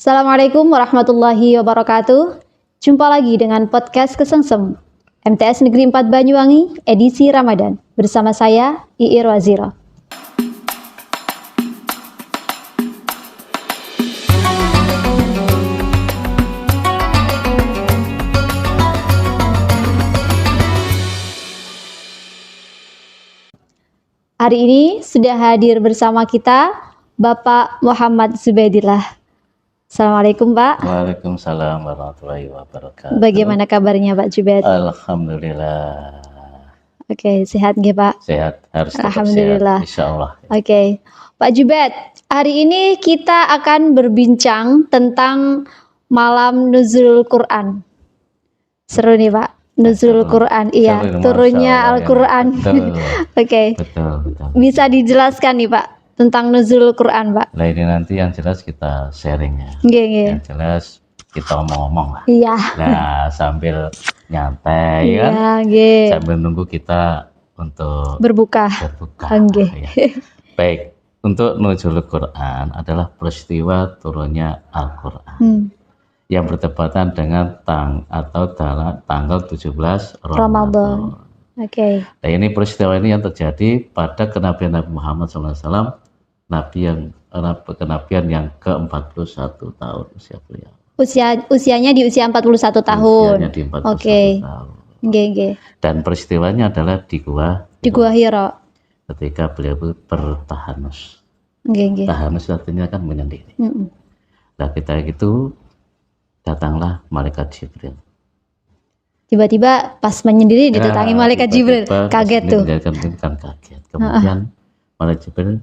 Assalamualaikum warahmatullahi wabarakatuh. Jumpa lagi dengan podcast Kesengsem MTS Negeri 4 Banyuwangi edisi Ramadan bersama saya Iir Wazira. Hari ini sudah hadir bersama kita Bapak Muhammad Zubaidillah. Assalamualaikum Pak. Waalaikumsalam warahmatullahi wabarakatuh. Bagaimana kabarnya Pak Jubaid? Alhamdulillah. Oke, sehat nggih Pak? Sehat, harus tetap Alhamdulillah. sehat, insyaallah. Oke, Pak Jubaid, hari ini kita akan berbincang tentang malam nuzul Quran. Seru nih Pak, nuzul Quran, iya, turunnya Al-Quran. Oke, Betul. bisa dijelaskan nih Pak tentang nuzul Quran, Pak? Nah ini nanti yang jelas kita sharing ya. Nggih. Yang jelas kita ngomong lah. Iya. Nah sambil nyantai kan, Iya, nggih. sambil nunggu kita untuk Berbuka. Nggih. Ya. Baik, untuk nuzul Quran adalah peristiwa turunnya Al-Quran. Yang bertepatan dengan tanggal 17 Ramadan. Oke. Nah ini peristiwa ini yang terjadi pada kenabian Nabi Muhammad SAW, kenabian yang ke-41 tahun usia beliau. Usianya di usia 41 tahun. Usianya di 41 tahun. Nggih. Dan peristiwanya adalah di Gua Hira. Ketika beliau bertahanus. Nggih. Tahanus artinya kan menyendiri. Nah kita itu datanglah malaikat Jibril. Tiba-tiba pas menyendiri didatangi malaikat Jibril, kaget tuh. Kan kaget. Kemudian malaikat Jibril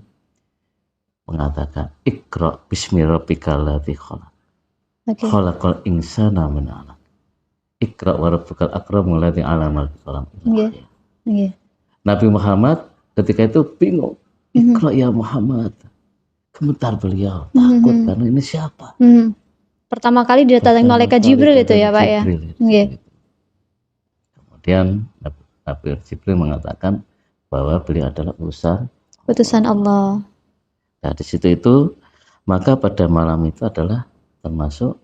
mengatakan, "Iqra bismi rabbikal ladzi khalaq. Khalaqal insana min 'alaq. Iqra wa rabbukal akramul ladzi 'allamal bil qalam." Nabi Muhammad ketika itu bingung. Iqra ya Muhammad. Gemetar beliau, takut karena ini siapa? Pertama kali didatangi malaikat Jibril itu ya, Pak ya. Kemudian Nabi Jibril mengatakan bahwa beliau adalah utusan Allah. Nah di situ itu maka pada malam itu adalah termasuk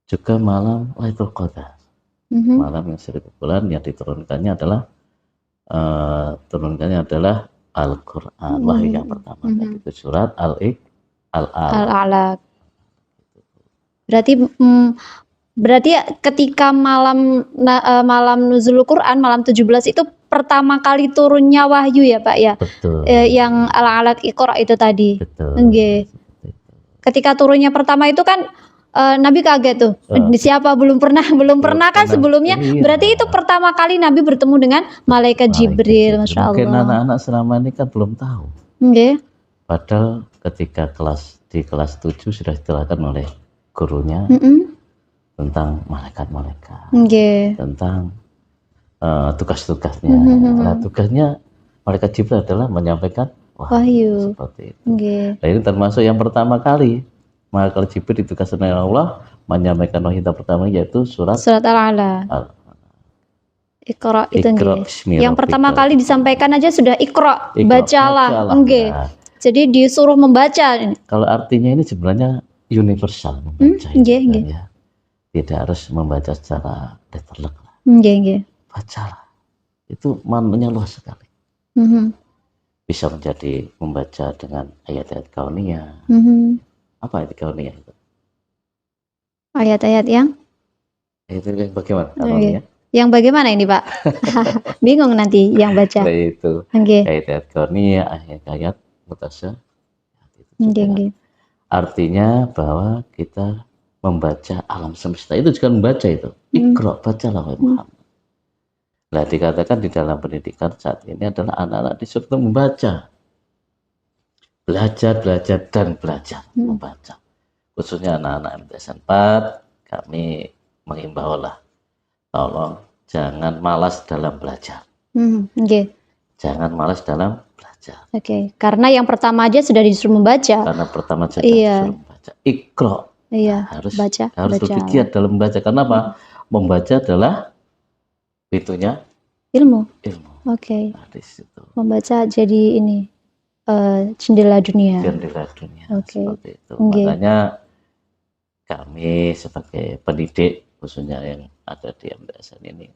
juga malam Lailatul Qadar. Malam yang 1000 bulan yang diturunkannya adalah Al-Quran. Wahyu yang pertama itu surat Al-Alaq. Berarti ketika malam nuzul Quran malam 17 itu pertama kali turunnya wahyu ya Pak ya. Betul. Yang Al-Alaq Iqra itu tadi. Betul. Nggih. Ketika turunnya pertama itu kan Nabi kaget tuh. Siapa belum pernah kan sebelumnya. Iya. Berarti itu pertama kali Nabi bertemu dengan malaikat Jibril, Masya Allah. Mungkin anak-anak selama ini kan belum tahu. Nggih. Padahal ketika di kelas 7 sudah diterangkan oleh gurunya tentang malaikat-malaikat, tentang tugas-tugasnya. Nah, tugasnya malaikat Jibril adalah menyampaikan wahyu seperti itu. Nah, ini termasuk yang pertama kali malaikat Jibril ditugaskan oleh Allah menyampaikan wahyu pertama yaitu surat Al-Alaq. Iqra itu yang pertama kali disampaikan aja sudah Iqra, bacalah. Jadi disuruh membaca. Kalau artinya ini sebenarnya universal membaca. Ya. Tidak harus membaca secara letterlek. Bacalah. Itu maknanya luas sekali. Bisa menjadi membaca dengan ayat-ayat kauniyah. Apa ayat kauniyah itu? Ayat-ayat yang? Itu bagaimana kauniyah? Yang bagaimana ini Pak? Bingung nanti yang baca. Nah, itu ayat-ayat kauniyah, ayat-ayat mutasya. Artinya bahwa kita membaca alam semesta itu juga membaca itu. Iqra, bacalah wahai Muhammad. Nah dikatakan di dalam pendidikan saat ini adalah anak-anak disuruh membaca. Belajar membaca. Khususnya anak-anak MTS 4, kami mengimbau lah, tolong jangan malas dalam belajar. Jangan malas dalam belajar. Karena yang pertama aja sudah disuruh membaca. Disuruh membaca. Iqra. Harus lebih giat dalam membaca. Karena apa? Membaca adalah pintunya ilmu. Nah, di situ. Membaca jadi ini jendela dunia. Seperti itu. Makanya kami sebagai pendidik khususnya yang ada di MTSN ini,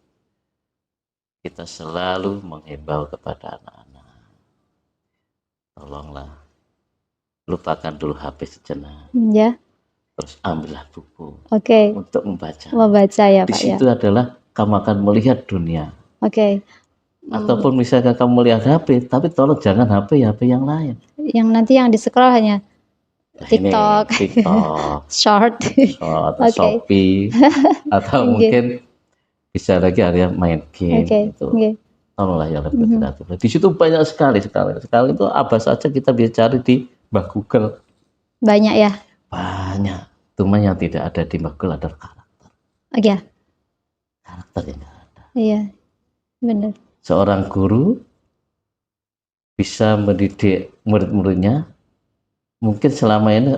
kita selalu menghimbau kepada anak-anak, tolonglah lupakan dulu HP sejenak, Ya. terus ambillah buku Oke. untuk membaca. Membaca ya Di Pak situ ya. adalah kamu akan melihat dunia. Oke. Ataupun misalkan kamu melihat HP, tapi tolong jangan HP yang lain. Yang nanti yang di scroll hanya TikTok, short, atau Shopee, atau mungkin bisa lagi ada yang main game gitu. Tolonglah yang lebih kreatif. Di situ banyak sekali itu apa saja kita bisa cari di Mbah Google. Banyak ya? Banyak. Cuma yang tidak ada di Mbah Google adalah karakter. Iya. Karakter yang tidak ada. Iya, benar. Seorang guru bisa mendidik murid-muridnya. Mungkin selama ini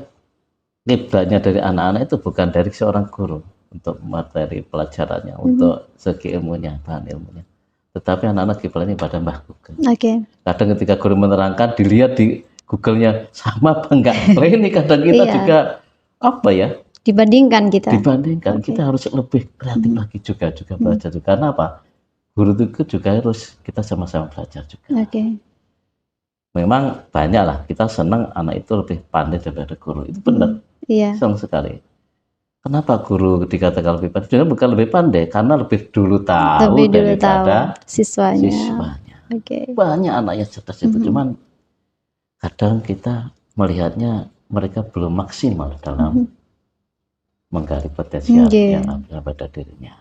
kiblatnya dari anak-anak itu bukan dari seorang guru untuk materi pelajarannya, untuk segi ilmunya, bahan ilmunya. Tetapi anak-anak kiblatnya pada Mbah Google. Kadang ketika guru menerangkan, dilihat di Google-nya sama apa enggak. Ini kadang kita juga apa ya? Dibandingkan kita harus lebih kreatif lagi juga belajar juga. Karena apa? Guru itu juga harus kita sama-sama belajar juga. Memang banyak lah, kita senang anak itu lebih pandai daripada guru, itu benar. Senang sekali. Kenapa guru dikatakan lebih pandai? Bukan lebih pandai, karena lebih dulu tahu daripada siswanya. Banyak anak yang cerdas itu, cuman kadang kita melihatnya mereka belum maksimal dalam menggali potensial yang ada pada dirinya.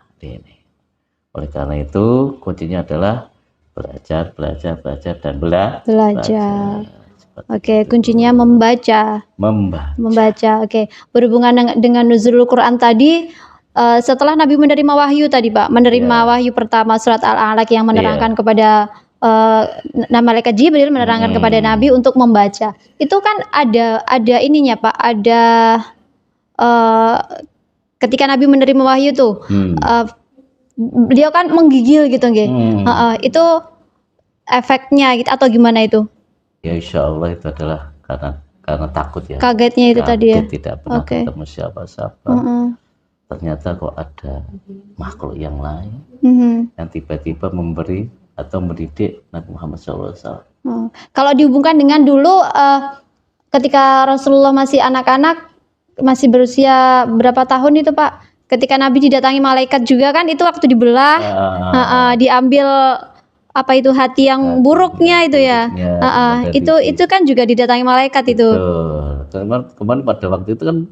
Oleh karena itu kuncinya adalah belajar dan belajar. Kuncinya membaca. Oke. Berhubungan dengan nuzulul Quran tadi, setelah Nabi menerima wahyu tadi Pak, menerima wahyu pertama surat Al-Alaq yang menerangkan kepada malaikat Jibril menerangkan kepada Nabi untuk membaca. Itu kan ada ininya Pak, ada ketika Nabi menerima wahyu tuh, beliau kan menggigil gitu nggih. Itu efeknya gitu atau gimana itu? Ya insya Allah itu adalah karena takut ya. Kagetnya itu tadi ya. Tidak pernah ketemu siapa-siapa. Ternyata kok ada makhluk yang lain yang tiba-tiba memberi atau mendidik Nabi Muhammad SAW. Kalau dihubungkan dengan dulu ketika Rasulullah masih anak-anak, masih berusia berapa tahun itu Pak? Ketika Nabi didatangi malaikat juga kan itu waktu dibelah, diambil apa itu hati yang buruknya itu ya, itu kan juga didatangi malaikat itu. Kemarin pada waktu itu kan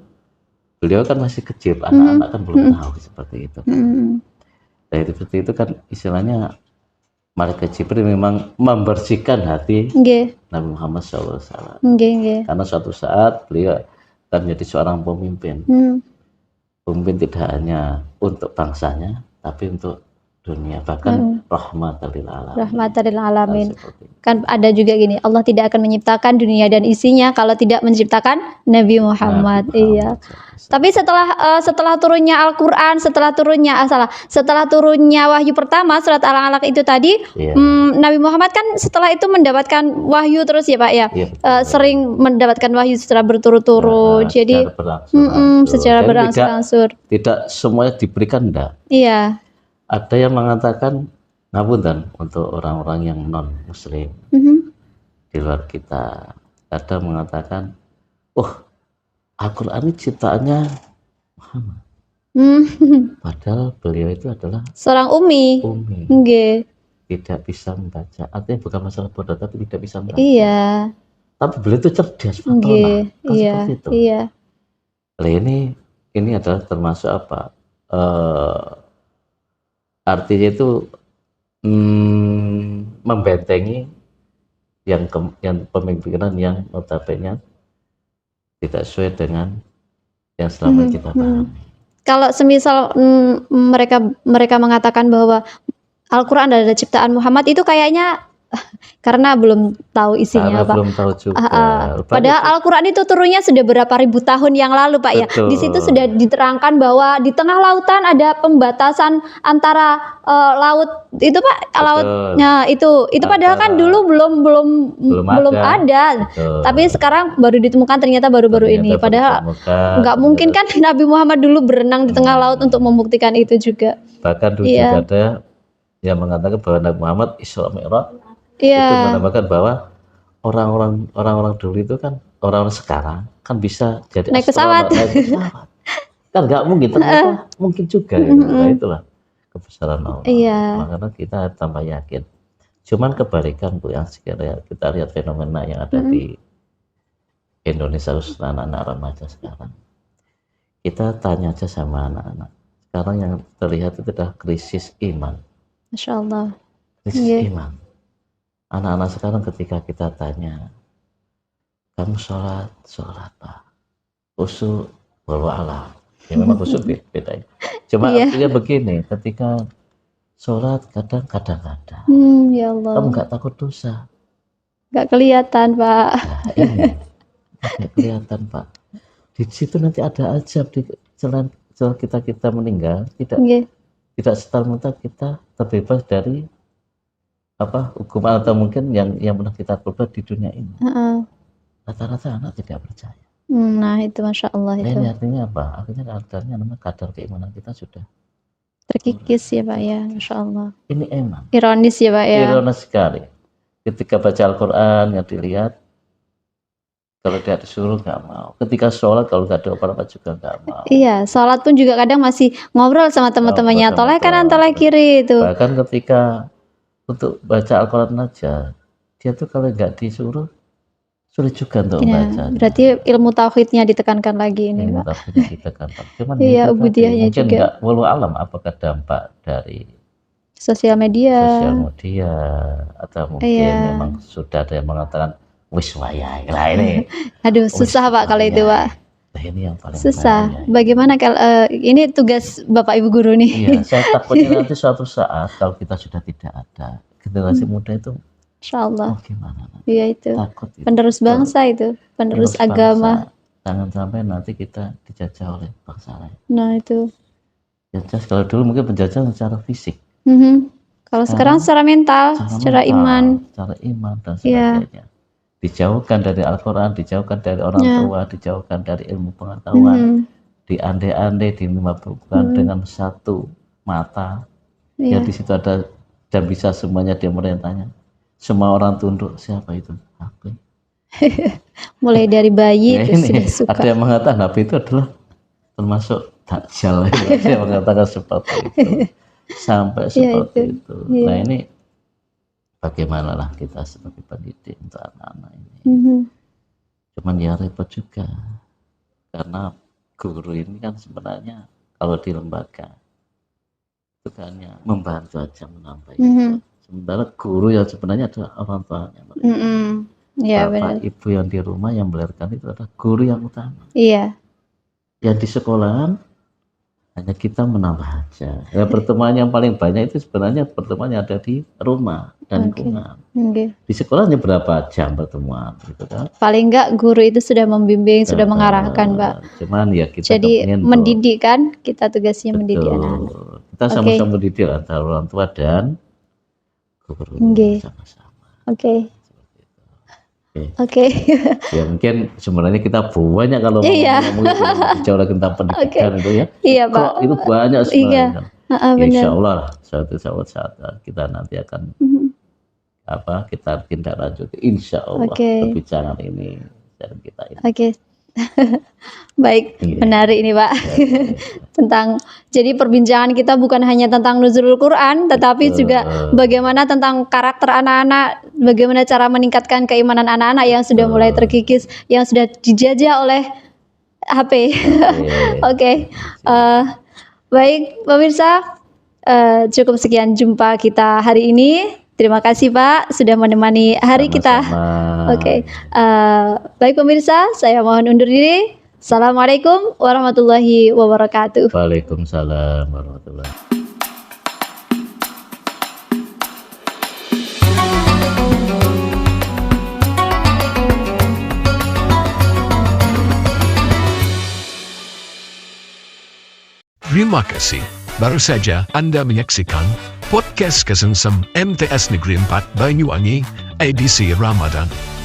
beliau kan masih kecil, anak-anak kan belum tahu seperti itu. Dari seperti itu kan istilahnya malaikat Jibril memang membersihkan hati Nabi Muhammad SAW. Karena suatu saat beliau akan menjadi seorang pemimpin. Pemimpin tidak hanya untuk bangsanya, tapi untuk dunia, bahkan rahmatan lil alamin. Kan ada juga gini, Allah tidak akan menciptakan dunia dan isinya kalau tidak menciptakan Nabi Muhammad. Iya. Tapi setelah turunnya Al-Qur'an, setelah turunnya wahyu pertama surat Al-Alaq itu tadi, Nabi Muhammad kan setelah itu mendapatkan wahyu terus ya Pak ya. Sering mendapatkan wahyu secara berturut-turut. Jadi secara berangsur-angsur. Tidak semuanya diberikan enggak. Iya. Ada yang mengatakan ngapunten untuk orang-orang yang non muslim di luar kita. Ada mengatakan, Al-Quran ini ciptaannya Muhammad. Padahal beliau itu adalah seorang umi. Tidak bisa membaca. Artinya bukan masalah bodoh, tapi tidak bisa membaca. Iya. Tapi beliau itu cerdas, fatona. Seperti itu. Iya. Ini adalah termasuk apa? Artinya itu membentengi yang pemimpinan yang notabene tidak sesuai dengan yang selama kita pahami. Kalau semisal mereka mengatakan bahwa Al-Quran adalah ciptaan Muhammad, itu kayaknya karena belum tahu isinya, karena Pak. belum tahu juga. Padahal Al-Quran itu turunnya sudah berapa ribu tahun yang lalu, Pak. Ya. Di situ sudah diterangkan bahwa di tengah lautan ada pembatasan antara laut itu, Pak. Lautnya itu padahal kan dulu belum ada. Tapi sekarang baru ditemukan ternyata baru-baru ini. Padahal nggak mungkin kan Nabi Muhammad dulu berenang di tengah laut untuk membuktikan itu juga. Bahkan dulu juga ada yang mengatakan bahwa Nabi Muhammad Isra Mi'raj itu menambahkan bahwa orang-orang dulu itu kan, orang-orang sekarang kan bisa jadi naik pesawat. Kan nggak mungkin, ternyata mungkin juga gitu. Nah, itulah kebesaran Allah. Makanya kita tambah yakin. Cuman kebalikan Bu, yang sekiranya kita lihat fenomena yang ada di Indonesia, khususnya anak-anak remaja sekarang. Kita tanya aja sama anak-anak. Sekarang yang terlihat itu adalah krisis iman. Masya Allah. Krisis iman. Anak-anak sekarang ketika kita tanya, kamu sholat Pak, khusyuk, wallah, ya memang khusyuk beda. Cuma artinya begini, ketika sholat kadang-kadang, ya Allah, kamu nggak takut dosa? Nggak kelihatan, Pak. Nah, ini nggak kelihatan, Pak. Di situ nanti ada azab di jalan kita meninggal, tidak serta-merta kita terbebas dari hukuman atau mungkin yang pernah kita perbuat di dunia ini. Rata-rata anak tidak percaya. Nah itu Masya Allah itu. Ini artinya apa? Artinya namanya kadar keimanan kita sudah terkikis ya Pak ya, Masya Allah. Ini emang ironis ya Pak ya. Ironis sekali. Ketika baca Al-Quran yang dilihat, kalau dia disuruh nggak mau. Ketika sholat kalau nggak ada apa-apa juga nggak mau. Iya, sholat pun juga kadang masih ngobrol sama teman-temannya, toleh kanan toleh kiri itu. Bahkan ketika untuk baca Al-Quran aja, dia tuh kalau nggak disuruh sulit juga untuk membaca. Berarti ilmu tauhidnya ditekankan lagi ini, Pak. Tauhidnya ditekankan. Cuman ubudiyahnya juga. Mungkin nggak walau alam apakah dampak dari sosial media atau mungkin memang sudah ada yang mengatakan wis wayai lah ini. Aduh susah Pak kalau itu Pak. Ini yang paling susah. Bagaimana kalau ini tugas Bapak Ibu guru nih? Iya, saya takutnya nanti suatu saat kalau kita sudah tidak ada, generasi muda itu Insya Allah. Gimana? Iya itu. Takut itu. Penerus bangsa itu, penerus agama. Jangan sampai nanti kita dijajah oleh bangsa lain. Nah itu. Ya, kalau dulu mungkin penjajah secara fisik. Kalau sekarang secara mental, secara iman. Secara iman dan sebagainya. Dijauhkan dari Al-Quran, dijauhkan dari orang tua, dijauhkan dari ilmu pengetahuan, diandai-andai, dimabukkan dengan satu mata. Ya di situ ada dan bisa semuanya dia merintahnya. Semua orang tunduk, siapa itu? Nabi. Mulai dari bayi itu sudah suka. Ada yang mengatakan Nabi itu adalah termasuk Dajjal. Ada yang mengatakan seperti itu. Sampai seperti itu. Nah ini bagaimana lah kita sebagai pendidik untuk anak-anak ini. Cuman ya repot juga. Karena guru ini kan sebenarnya kalau di lembaga itu kan hanya membantu aja, menambah sementara guru yang sebenarnya adalah orang tuanya. Bapak ibu yang di rumah yang melahirkan itu adalah guru yang utama. Iya. Yang di sekolahan hanya kita menambah aja. Ya, pertemuan yang paling banyak itu sebenarnya pertemuan yang ada di rumah dan lingkungan. Di sekolahnya berapa jam pertemuan gitu kan? Paling enggak guru itu sudah membimbing, sudah mengarahkan, Pak. Cuman ya kita jadi mendidik kan, kita tugasnya mendidik anak-anak. Kita sama-sama mendidik antara orang tua dan guru sama-sama. Oke. Ya mungkin sebenarnya kita banyak kalau ngomong bicara tentang pendidikan itu ya. Iya Pak. Itu banyak sebenarnya. Ya, insya Allah suatu saat kita nanti akan kita tindak lanjut. Insya Allah pembicaraan ini dan kita ini. Baik, menarik ini Pak. Tentang jadi perbincangan kita bukan hanya tentang nuzulul Quran, tetapi juga bagaimana tentang karakter anak-anak, bagaimana cara meningkatkan keimanan anak-anak yang sudah mulai terkikis, yang sudah dijajah oleh HP. Baik pemirsa, cukup sekian jumpa kita hari ini. Terima kasih Pak sudah menemani hari kita. Baik pemirsa, saya mohon undur diri. Assalamualaikum warahmatullahi wabarakatuh. Waalaikumsalam warahmatullahi wabarakatuh. Terima kasih. Baru saja Anda menyaksikan podcast Kesengsem MTS Negeri 4 Banyuwangi, edisi Ramadan.